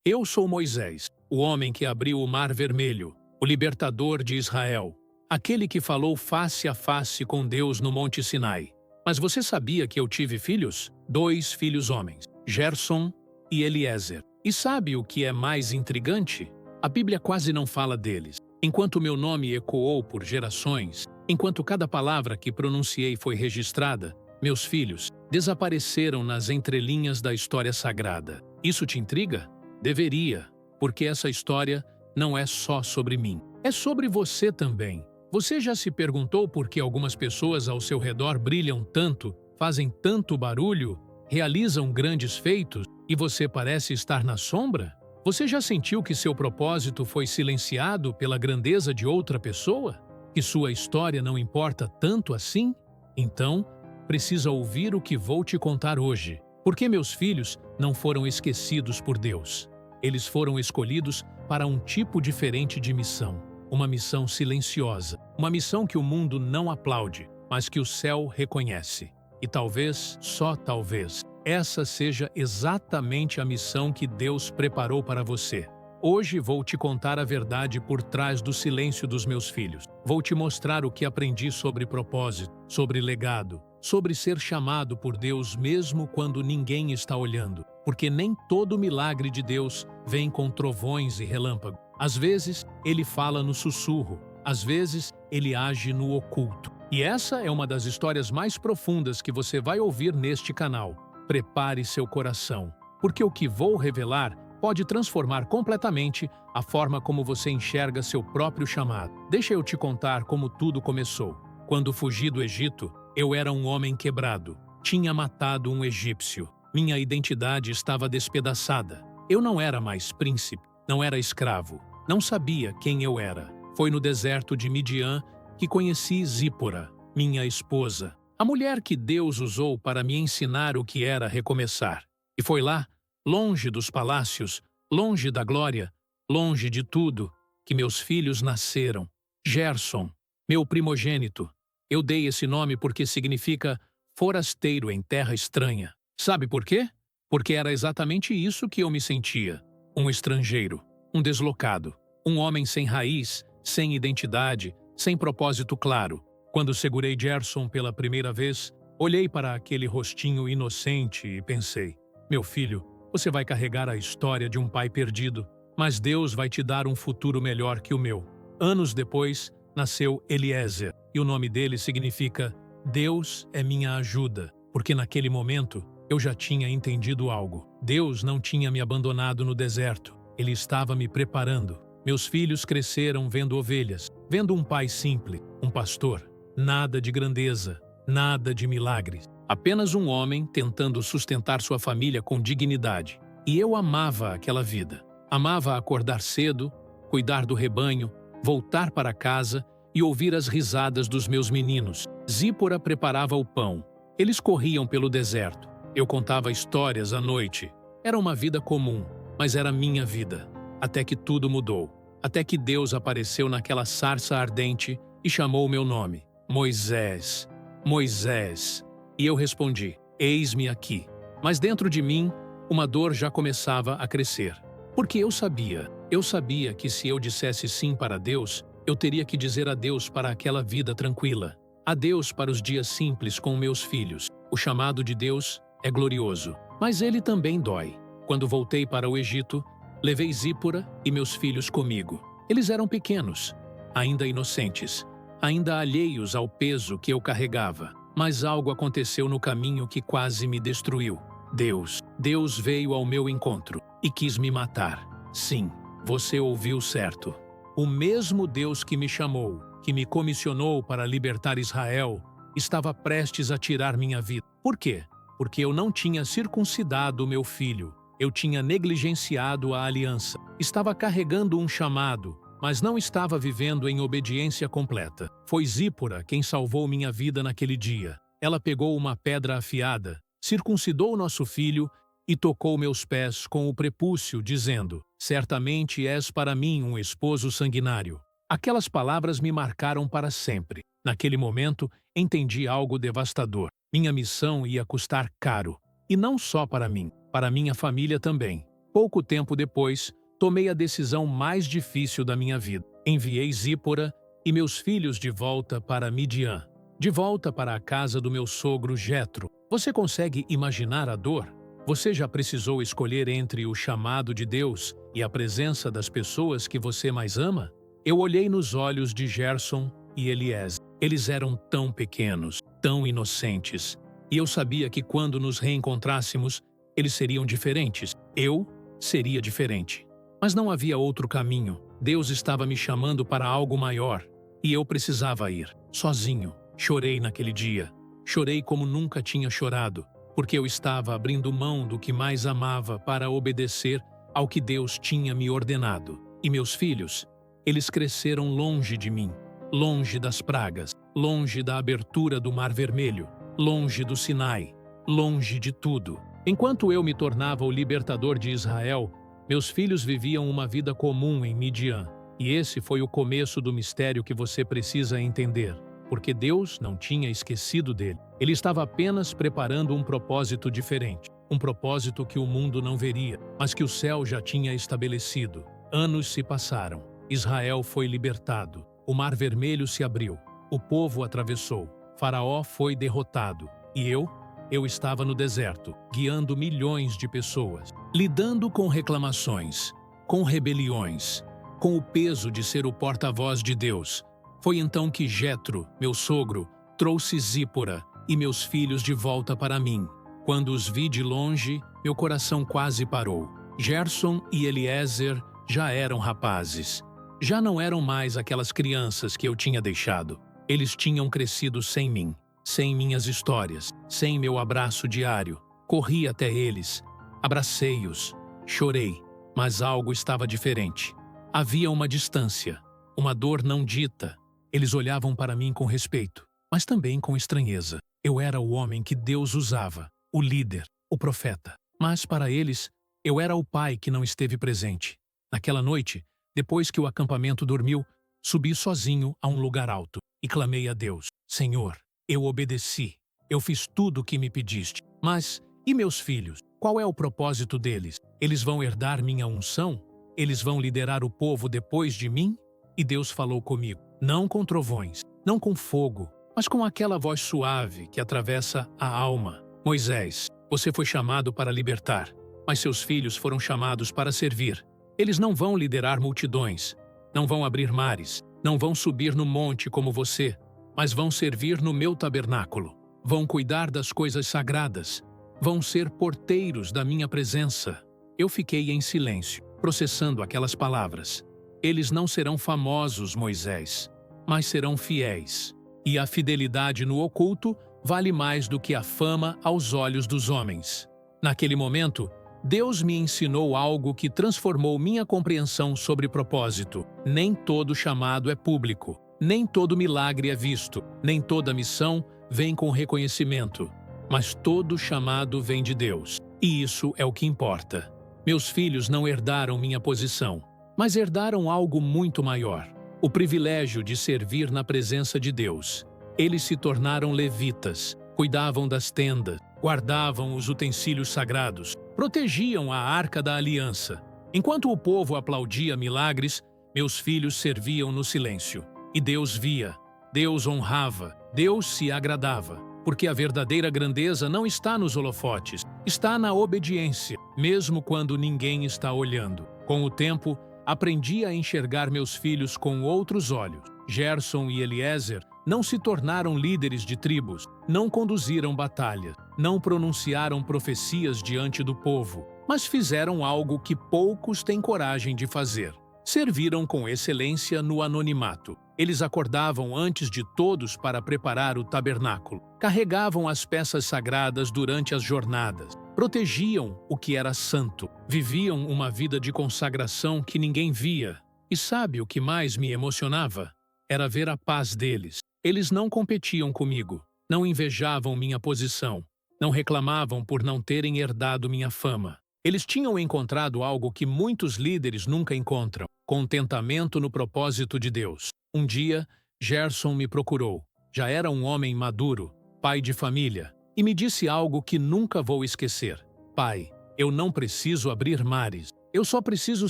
Eu sou Moisés, o homem que abriu o Mar Vermelho, o libertador de Israel, aquele que falou face a face com Deus no Monte Sinai. Mas você sabia que eu tive filhos? 2 filhos homens, Gerson e Eliezer. E sabe o que é mais intrigante? A Bíblia quase não fala deles. Enquanto meu nome ecoou por gerações, enquanto cada palavra que pronunciei foi registrada, meus filhos desapareceram nas entrelinhas da história sagrada. Isso te intriga? Deveria, porque essa história não é só sobre mim. É sobre você também. Você já se perguntou por que algumas pessoas ao seu redor brilham tanto, fazem tanto barulho, realizam grandes feitos e você parece estar na sombra? Você já sentiu que seu propósito foi silenciado pela grandeza de outra pessoa? Que sua história não importa tanto assim? Então, precisa ouvir o que vou te contar hoje. Porque meus filhos não foram esquecidos por Deus. Eles foram escolhidos para um tipo diferente de missão. Uma missão silenciosa. Uma missão que o mundo não aplaude, mas que o céu reconhece. E talvez, só talvez, essa seja exatamente a missão que Deus preparou para você. Hoje vou te contar a verdade por trás do silêncio dos meus filhos. Vou te mostrar o que aprendi sobre propósito, sobre legado, sobre ser chamado por Deus mesmo quando ninguém está olhando. Porque nem todo milagre de Deus vem com trovões e relâmpagos. Às vezes, ele fala no sussurro. Às vezes, ele age no oculto. E essa é uma das histórias mais profundas que você vai ouvir neste canal. Prepare seu coração, porque o que vou revelar pode transformar completamente a forma como você enxerga seu próprio chamado. Deixa eu te contar como tudo começou. Quando fugi do Egito, eu era um homem quebrado. Tinha matado um egípcio. Minha identidade estava despedaçada. Eu não era mais príncipe, não era escravo. Não sabia quem eu era. Foi no deserto de Midian que conheci Zípora, minha esposa, a mulher que Deus usou para me ensinar o que era recomeçar. E foi lá, longe dos palácios, longe da glória, longe de tudo, que meus filhos nasceram. Gerson, meu primogênito. Eu dei esse nome porque significa forasteiro em terra estranha. Sabe por quê? Porque era exatamente isso que eu me sentia. Um estrangeiro, um deslocado, um homem sem raiz, sem identidade, sem propósito claro. Quando segurei Gerson pela primeira vez, olhei para aquele rostinho inocente e pensei: meu filho, você vai carregar a história de um pai perdido, mas Deus vai te dar um futuro melhor que o meu. Anos depois, nasceu Eliezer, e o nome dele significa Deus é minha ajuda, porque naquele momento eu já tinha entendido algo. Deus não tinha me abandonado no deserto, Ele estava me preparando. Meus filhos cresceram vendo ovelhas, vendo um pai simples, um pastor. Nada de grandeza, nada de milagres. Apenas um homem tentando sustentar sua família com dignidade. E eu amava aquela vida. Amava acordar cedo, cuidar do rebanho, voltar para casa e ouvir as risadas dos meus meninos. Zípora preparava o pão. Eles corriam pelo deserto. Eu contava histórias à noite. Era uma vida comum, mas era minha vida. Até que tudo mudou. Até que Deus apareceu naquela sarça ardente e chamou meu nome. Moisés, Moisés. E eu respondi: eis-me aqui. Mas dentro de mim, uma dor já começava a crescer. Porque eu sabia que se eu dissesse sim para Deus, eu teria que dizer adeus para aquela vida tranquila. Adeus para os dias simples com meus filhos. O chamado de Deus é glorioso, mas ele também dói. Quando voltei para o Egito, levei Zípora e meus filhos comigo. Eles eram pequenos, ainda inocentes, ainda alheios ao peso que eu carregava. Mas algo aconteceu no caminho que quase me destruiu. Deus veio ao meu encontro e quis me matar. Sim, você ouviu certo. O mesmo Deus que me chamou, que me comissionou para libertar Israel, estava prestes a tirar minha vida. Por quê? Porque eu não tinha circuncidado meu filho. Eu tinha negligenciado a aliança. Estava carregando um chamado, mas não estava vivendo em obediência completa. Foi Zípora quem salvou minha vida naquele dia. Ela pegou uma pedra afiada, circuncidou nosso filho e tocou meus pés com o prepúcio, dizendo: certamente és para mim um esposo sanguinário. Aquelas palavras me marcaram para sempre. Naquele momento, entendi algo devastador. Minha missão ia custar caro. E não só para mim, para minha família também. Pouco tempo depois, tomei a decisão mais difícil da minha vida. Enviei Zípora e meus filhos de volta para Midian, de volta para a casa do meu sogro Jetro. Você consegue imaginar a dor? Você já precisou escolher entre o chamado de Deus e a presença das pessoas que você mais ama? Eu olhei nos olhos de Gerson e Eliezer. Eles eram tão pequenos, tão inocentes, e eu sabia que quando nos reencontrássemos, eles seriam diferentes. Eu seria diferente. Mas não havia outro caminho. Deus estava me chamando para algo maior, e eu precisava ir, sozinho. Chorei naquele dia. Chorei como nunca tinha chorado, porque eu estava abrindo mão do que mais amava para obedecer ao que Deus tinha me ordenado. E meus filhos, eles cresceram longe de mim, longe das pragas, longe da abertura do Mar Vermelho, longe do Sinai, longe de tudo. Enquanto eu me tornava o libertador de Israel, meus filhos viviam uma vida comum em Midian. E esse foi o começo do mistério que você precisa entender. Porque Deus não tinha esquecido dele. Ele estava apenas preparando um propósito diferente. Um propósito que o mundo não veria, mas que o céu já tinha estabelecido. Anos se passaram. Israel foi libertado. O Mar Vermelho se abriu. O povo atravessou. Faraó foi derrotado. E eu estava no deserto, guiando milhões de pessoas, lidando com reclamações, com rebeliões, com o peso de ser o porta-voz de Deus. Foi então que Jetro, meu sogro, trouxe Zípora e meus filhos de volta para mim. Quando os vi de longe, meu coração quase parou. Gerson e Eliezer já eram rapazes. Já não eram mais aquelas crianças que eu tinha deixado. Eles tinham crescido sem mim, sem minhas histórias, sem meu abraço diário. Corri até eles, abracei-os, chorei, mas algo estava diferente. Havia uma distância, uma dor não dita. Eles olhavam para mim com respeito, mas também com estranheza. Eu era o homem que Deus usava, o líder, o profeta. Mas para eles, eu era o pai que não esteve presente. Naquela noite, depois que o acampamento dormiu, subi sozinho a um lugar alto e clamei a Deus: Senhor, eu obedeci. Eu fiz tudo o que me pediste. Mas, e meus filhos? Qual é o propósito deles? Eles vão herdar minha unção? Eles vão liderar o povo depois de mim? E Deus falou comigo, não com trovões, não com fogo, mas com aquela voz suave que atravessa a alma. Moisés, você foi chamado para libertar, mas seus filhos foram chamados para servir. Eles não vão liderar multidões, não vão abrir mares, não vão subir no monte como você, mas vão servir no meu tabernáculo. Vão cuidar das coisas sagradas, vão ser porteiros da minha presença. Eu fiquei em silêncio, processando aquelas palavras. Eles não serão famosos, Moisés, mas serão fiéis. E a fidelidade no oculto vale mais do que a fama aos olhos dos homens. Naquele momento, Deus me ensinou algo que transformou minha compreensão sobre propósito. Nem todo chamado é público, nem todo milagre é visto, nem toda missão vem com reconhecimento, mas todo chamado vem de Deus. E isso é o que importa. Meus filhos não herdaram minha posição, mas herdaram algo muito maior, o privilégio de servir na presença de Deus. Eles se tornaram levitas, cuidavam das tendas, guardavam os utensílios sagrados, protegiam a arca da aliança. Enquanto o povo aplaudia milagres, meus filhos serviam no silêncio. E Deus via, Deus honrava, Deus se agradava, porque a verdadeira grandeza não está nos holofotes, está na obediência, mesmo quando ninguém está olhando. Com o tempo, aprendi a enxergar meus filhos com outros olhos. Gerson e Eliezer não se tornaram líderes de tribos, não conduziram batalhas, não pronunciaram profecias diante do povo, mas fizeram algo que poucos têm coragem de fazer. Serviram com excelência no anonimato. Eles acordavam antes de todos para preparar o tabernáculo, carregavam as peças sagradas durante as jornadas, protegiam o que era santo, viviam uma vida de consagração que ninguém via. E sabe o que mais me emocionava? Era ver a paz deles. Eles não competiam comigo, não invejavam minha posição, não reclamavam por não terem herdado minha fama. Eles tinham encontrado algo que muitos líderes nunca encontram: contentamento no propósito de Deus. Um dia, Gerson me procurou. Já era um homem maduro, pai de família, e me disse algo que nunca vou esquecer. Pai, Eu não preciso abrir mares. Eu só preciso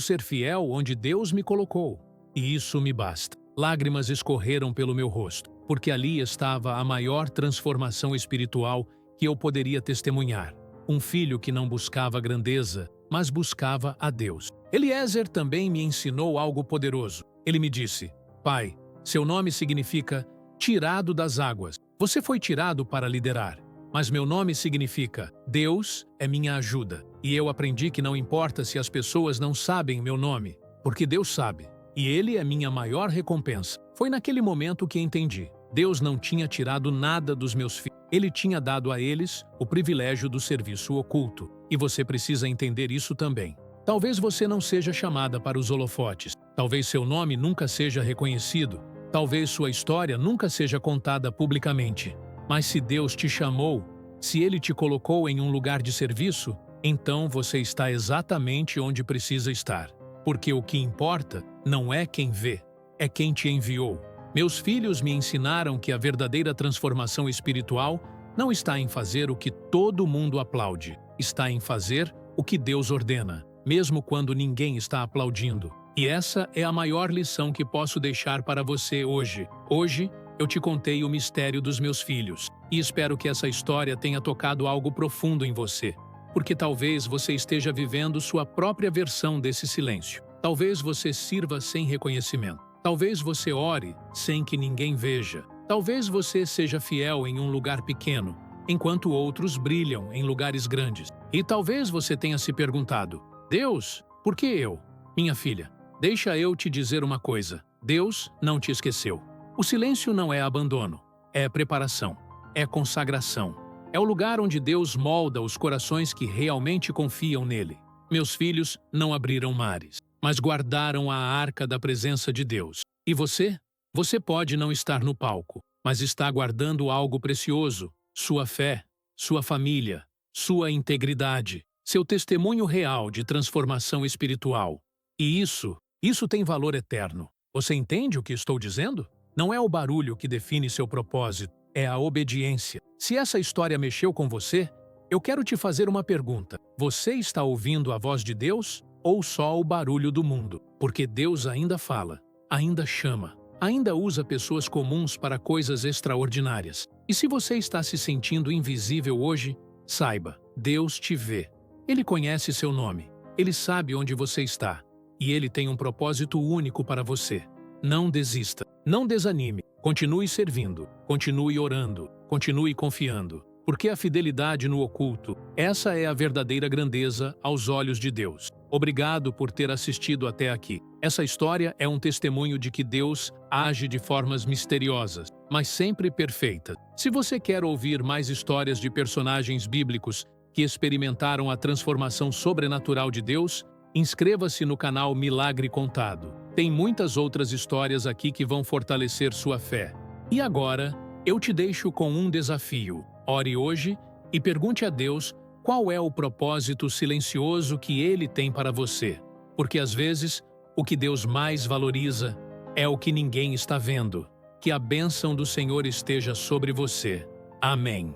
ser fiel onde Deus me colocou. E isso me basta. Lágrimas escorreram pelo meu rosto, porque ali estava a maior transformação espiritual que eu poderia testemunhar. Um filho que não buscava grandeza, mas buscava a Deus. Eliezer também me ensinou algo poderoso. Ele me disse: Pai, seu nome significa tirado das águas. Você foi tirado para liderar. Mas meu nome significa Deus é minha ajuda. E eu aprendi que não importa se as pessoas não sabem meu nome, porque Deus sabe. E Ele é minha maior recompensa. Foi naquele momento que entendi. Deus não tinha tirado nada dos meus filhos. Ele tinha dado a eles o privilégio do serviço oculto. E você precisa entender isso também. Talvez você não seja chamada para os holofotes. Talvez seu nome nunca seja reconhecido. Talvez sua história nunca seja contada publicamente. Mas se Deus te chamou, se Ele te colocou em um lugar de serviço, então você está exatamente onde precisa estar. Porque o que importa não é quem vê, é quem te enviou. Meus filhos me ensinaram que a verdadeira transformação espiritual não está em fazer o que todo mundo aplaude, está em fazer o que Deus ordena, mesmo quando ninguém está aplaudindo. E essa é a maior lição que posso deixar para você hoje. Hoje, eu te contei o mistério dos meus filhos, e espero que essa história tenha tocado algo profundo em você, porque talvez você esteja vivendo sua própria versão desse silêncio. Talvez você sirva sem reconhecimento. Talvez você ore sem que ninguém veja. Talvez você seja fiel em um lugar pequeno, enquanto outros brilham em lugares grandes. E talvez você tenha se perguntado: Deus, por que eu? Minha filha, deixa eu te dizer uma coisa. Deus não te esqueceu. O silêncio não é abandono, é preparação, é consagração. É o lugar onde Deus molda os corações que realmente confiam nele. Meus filhos não abriram mares, mas guardaram a arca da presença de Deus. E você? Você pode não estar no palco, mas está guardando algo precioso: sua fé, sua família, sua integridade, seu testemunho real de transformação espiritual. E isso tem valor eterno. Você entende o que estou dizendo? Não é o barulho que define seu propósito, é a obediência. Se essa história mexeu com você, eu quero te fazer uma pergunta. Você está ouvindo a voz de Deus ou só o barulho do mundo? Porque Deus ainda fala, ainda chama, ainda usa pessoas comuns para coisas extraordinárias. E se você está se sentindo invisível hoje, saiba, Deus te vê. Ele conhece seu nome, Ele sabe onde você está, e Ele tem um propósito único para você. Não desista, não desanime, continue servindo, continue orando, continue confiando, porque a fidelidade no oculto, essa é a verdadeira grandeza aos olhos de Deus. Obrigado por ter assistido até aqui. Essa história é um testemunho de que Deus age de formas misteriosas, mas sempre perfeitas. Se você quer ouvir mais histórias de personagens bíblicos que experimentaram a transformação sobrenatural de Deus, inscreva-se no canal Milagre Contado. Tem muitas outras histórias aqui que vão fortalecer sua fé. E agora, eu te deixo com um desafio. Ore hoje e pergunte a Deus qual é o propósito silencioso que Ele tem para você. Porque às vezes, o que Deus mais valoriza é o que ninguém está vendo. Que a bênção do Senhor esteja sobre você. Amém.